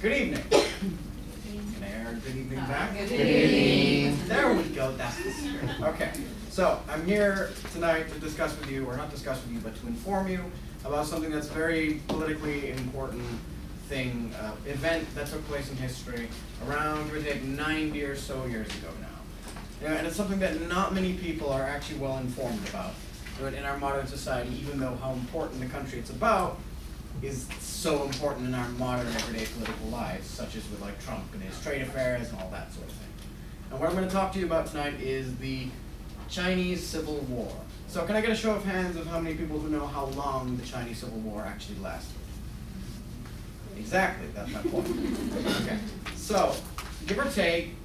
Good evening. Good evening back. Good evening. There we go, that's the spirit. Okay, so I'm here tonight to discuss with you, or not discuss with you, but to inform you about something that's very politically important event that took place in history around, give or take, 90 or so years ago now. And it's something that not many people are actually well informed about in our modern society, even though how important the country it's about is so important in our modern everyday political lives, such as with like Trump and his trade affairs and all that sort of thing. And what I'm going to talk to you about tonight is the Chinese Civil War. So can I get a show of hands of how many people who know how long the Chinese Civil War actually lasted? Exactly, that's my point. Okay, so give or take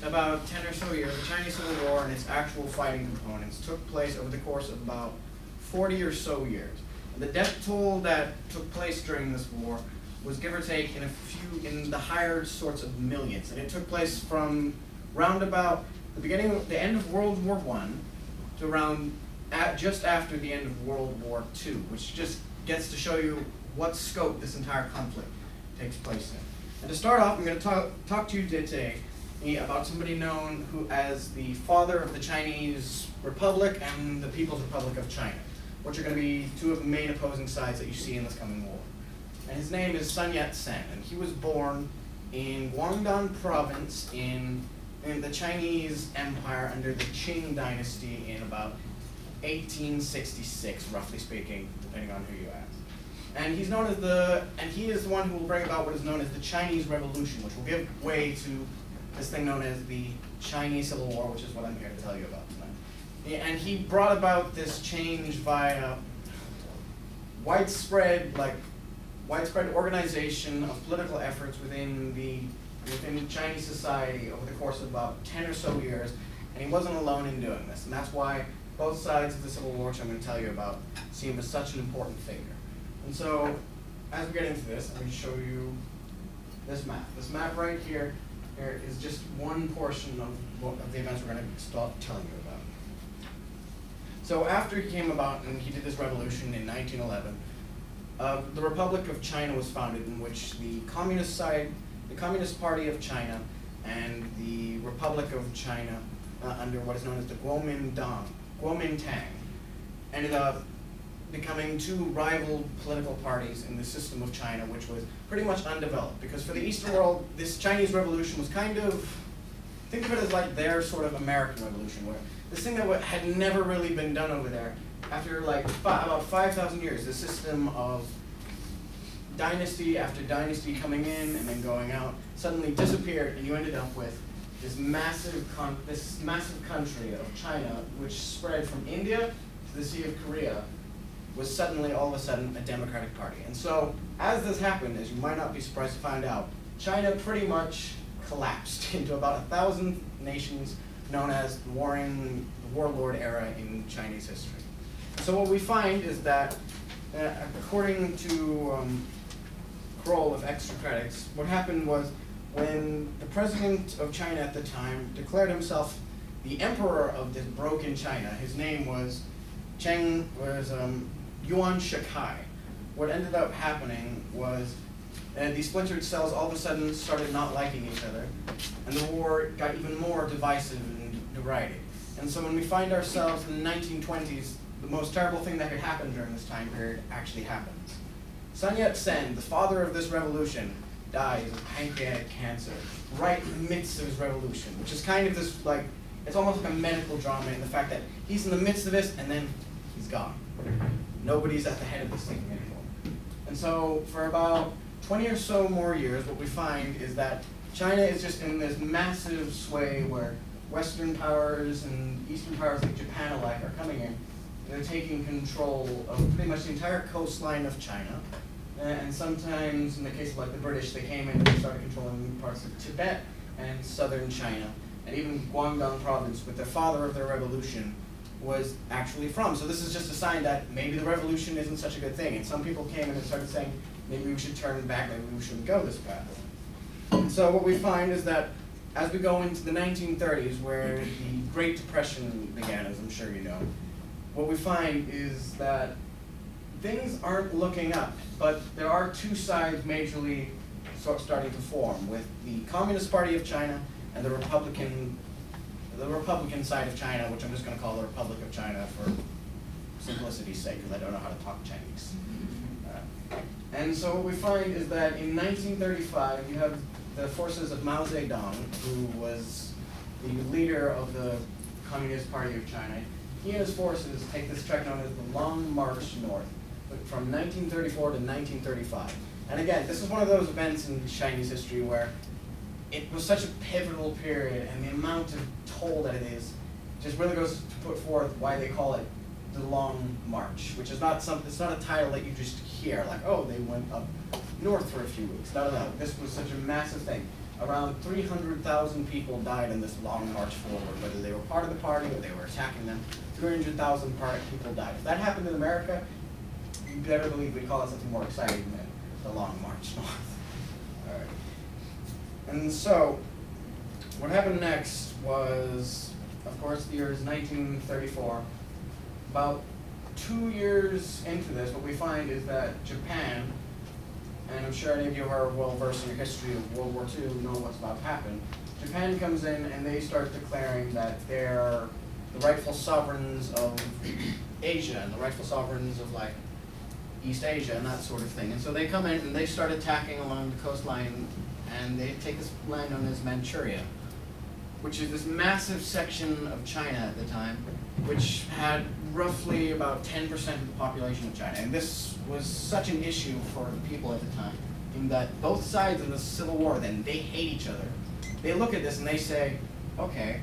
about 10 or so years, the Chinese Civil War and its actual fighting components took place over the course of about 40 or so years. The death toll that took place during this war was, give or take, in the higher sorts of millions, and it took place from round about the end of World War I to around just after the end of World War II, which just gets to show you what scope this entire conflict takes place in. And to start off, I'm going to talk to you today about somebody known as the father of the Chinese Republic and the People's Republic of China, which are going to be two of the main opposing sides that you see in this coming war. And his name is Sun Yat-sen, and he was born in Guangdong province in the Chinese Empire under the Qing dynasty in about 1866, roughly speaking, depending on who you ask. And he is the one who will bring about what is known as the Chinese Revolution, which will give way to this thing known as the Chinese Civil War, which is what I'm here to tell you about tonight. And he brought about this change via widespread organization of political efforts within Chinese society over the course of about 10 or so years, and he wasn't alone in doing this. And that's why both sides of the Civil War, which I'm going to tell you about, see him as such an important figure. And so, as we get into this, I'm going to show you this map. This map right here is just one portion of the events we're going to start telling you about. So after he came about and he did this revolution in 1911, the Republic of China was founded, in which the Communist Party of China and the Republic of China, under what is known as the Kuomintang, ended up becoming two rival political parties in the system of China, which was pretty much undeveloped. Because for the Eastern world, this Chinese Revolution was think of it as like their sort of American Revolution, where this thing that had never really been done over there, after like about 5,000 years, the system of dynasty after dynasty coming in and then going out suddenly disappeared, and you ended up with this massive country of China, which spread from India to the Sea of Korea, was suddenly all of a sudden a democratic party. And so, as this happened, as you might not be surprised to find out, China pretty much collapsed into about 1,000 nations, known as the warlord era in Chinese history. So what we find is that, according to Kroll of Extra Credits, what happened was when the president of China at the time declared himself the emperor of this broken China, his name was Yuan Shikai. What ended up happening was these splintered cells all of a sudden started not liking each other, and the war got even more divisive and derided. And so when we find ourselves in the 1920s, the most terrible thing that could happen during this time period actually happens. Sun Yat-sen, the father of this revolution, dies of pancreatic cancer right in the midst of his revolution, which is kind of this, it's almost like a medical drama in the fact that he's in the midst of this and then he's gone. Nobody's at the head of this thing anymore. And so for about 20 or so more years, what we find is that China is just in this massive sway where Western powers and Eastern powers like Japan alike are coming in. They're taking control of pretty much the entire coastline of China. And sometimes, in the case of the British, they came in and they started controlling parts of Tibet and southern China, and even Guangdong province, with the father of their revolution was actually from. So this is just a sign that maybe the revolution isn't such a good thing. And some people came in and started saying, maybe we should turn back, maybe we shouldn't go this path. And so what we find is that as we go into the 1930s, where the Great Depression began, as I'm sure you know, what we find is that things aren't looking up, but there are two sides majorly starting to form with the Communist Party of China and the Republican side of China, which I'm just going to call the Republic of China for simplicity's sake, because I don't know how to talk Chinese. And so what we find is that in 1935, you have the forces of Mao Zedong, who was the leader of the Communist Party of China. He and his forces take this trek known as the Long March North, from 1934 to 1935. And again, this is one of those events in Chinese history where it was such a pivotal period, and the amount of toll that it is just really goes to put forth why they call it the Long March, which is not it's not a title that you just hear, like, oh, they went up north for a few weeks. No. This was such a massive thing. Around 300,000 people died in this long march forward, whether they were part of the party or they were attacking them. 300,000 people died. If that happened in America, you better believe we'd call it something more exciting than the Long March North. All right. And so, what happened next was, of course, the year is 1934. About 2 years into this, what we find is that Japan, and I'm sure any of you who are well versed in your history of World War II know what's about to happen. Japan comes in and they start declaring that they're the rightful sovereigns of Asia and the rightful sovereigns of like East Asia and that sort of thing. And so they come in and they start attacking along the coastline, and they take this land known as Manchuria, which is this massive section of China at the time, which had roughly about 10% of the population of China. And this was such an issue for the people at the time, in that both sides in the Civil War then, they hate each other. They look at this and they say, okay,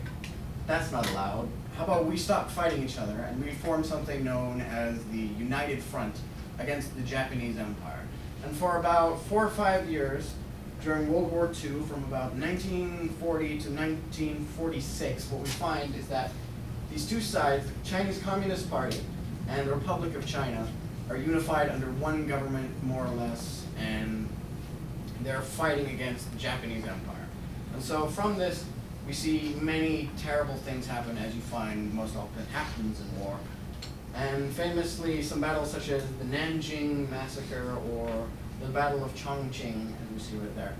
that's not allowed. How about we stop fighting each other and we form something known as the United Front against the Japanese Empire. And for about 4 or 5 years, during World War II, from about 1940 to 1946, what we find is that these two sides, the Chinese Communist Party and the Republic of China, are unified under one government, more or less, and they're fighting against the Japanese Empire. And so from this, we see many terrible things happen, as you find most often happens in war. And famously, some battles such as the Nanjing Massacre or the Battle of Chongqing, as we see right there,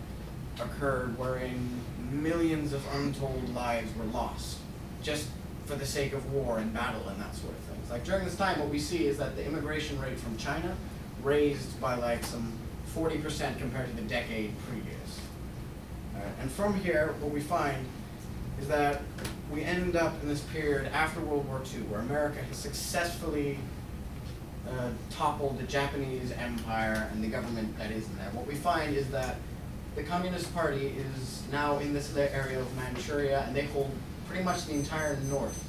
occurred, wherein millions of untold lives were lost, just for the sake of war and battle and that sort of things. Like during this time, what we see is that the immigration rate from China raised by like some 40% compared to the decade previous. And from here, what we find is that we end up in this period after World War II, where America has successfully toppled the Japanese Empire and the government that is in there. What we find is that the Communist Party is now in this area of Manchuria, and they hold pretty much the entire north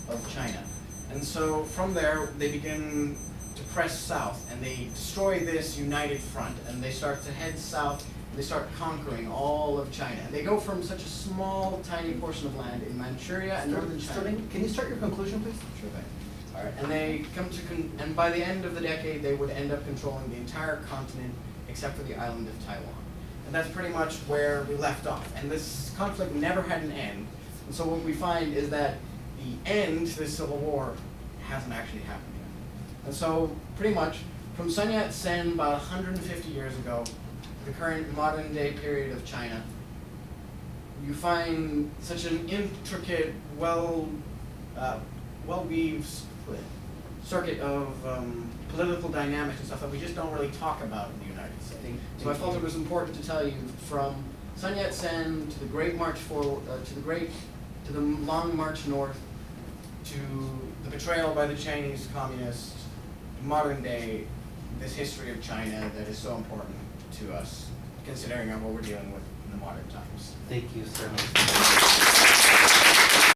of China. And so from there, they begin to press south, and they destroy this united front, and they start to head south, and they start conquering all of China. And they go from such a small, tiny portion of land in Manchuria and northern China. Can you start your conclusion, please? Sure thing. All right, and they come to, and by the end of the decade, they would end up controlling the entire continent except for the island of Taiwan. And that's pretty much where we left off. And this conflict never had an end. And so what we find is that the end to the Civil War hasn't actually happened yet. And so pretty much from Sun Yat-sen about 150 years ago, the current modern day period of China, you find such an intricate, well-weaved circuit of political dynamics and stuff that we just don't really talk about in the United States. So I felt it was important to tell you from Sun Yat-sen to the Great March Forward, to the Long March North, to the betrayal by the Chinese communists, modern day, this history of China that is so important to us, considering what we're dealing with in the modern times. Thank you so much.